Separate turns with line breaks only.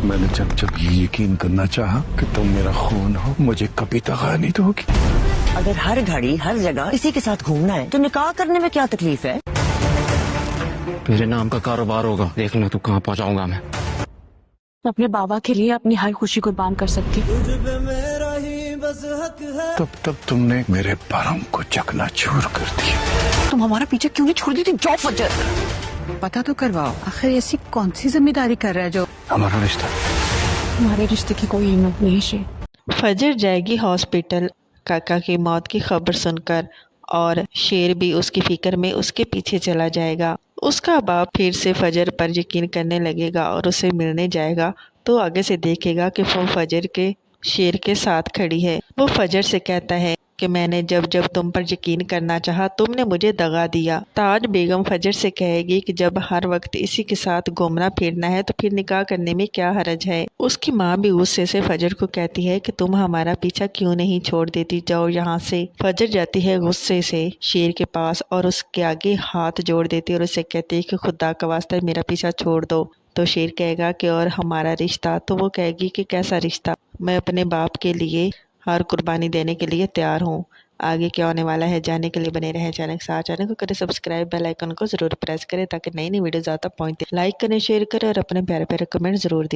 मैंने जब जब ये यकीन करना चाहा कि तुम मेरा खून हो, मुझे कभी दगा नहीं दोगी।
अगर हर घड़ी हर जगह इसी के साथ घूमना है तो निकाह करने में क्या तकलीफ है?
मेरे नाम का कारोबार होगा, देखना तू कहाँ पहुँचाऊंगा मैं।
अपने बाबा के लिए अपनी हर खुशी कुर्बान कर सकती हूँ।
तब तक तुमने मेरे परम को चकनाचूर कर दिया।
तुम हमारा पीछे क्यों नहीं छोड़ दी थी? जाओ फजर,
पता तो करवाओ, आखिर ऐसी कौन सी जिम्मेदारी कर रहा है जो
हमारा रिश्ता।
हमारे रिश्ते की कोई हिम्मत नहीं है।
फजर जाएगी हॉस्पिटल काका की मौत की खबर सुनकर, और शेर भी उसकी फिक्र में उसके पीछे चला जाएगा। उसका बाप फिर से फजर पर यकीन करने लगेगा और उसे मिलने जाएगा तो आगे से देखेगा कि वो फजर के शेर के साथ खड़ी है। वो फजर से कहता है कि मैंने जब जब तुम पर यकीन करना चाहा तुमने मुझे दगा दिया। ताज बेगम फजर से कहेगी कि जब हर वक्त इसी के साथ घूमना फिरना है तो फिर निकाह करने में क्या हरज है। उसकी माँ भी गुस्से से फजर को कहती है कि तुम हमारा पीछा क्यों नहीं छोड़ देती, जाओ यहाँ से। फजर जाती है गुस्से से शेर के पास और उसके आगे हाथ जोड़ देती है और उसे कहती है कि खुदा का वास्ता मेरा पीछा छोड़ दो। तो शेर कहेगा कि और हमारा रिश्ता? तो वो कहेगी कि कैसा रिश्ता, मैं अपने बाप के लिए हर कुर्बानी देने के लिए तैयार हूँ। आगे क्या होने वाला है जानने के लिए बने रहें चैनल के साथ। चैनल को करें सब्सक्राइब, बेल आइकन को जरूर प्रेस करें ताकि नई नई वीडियो ज़्यादा पहुँचे। लाइक करें, शेयर करें और अपने प्यारे प्यारे कमेंट जरूर दीजिए।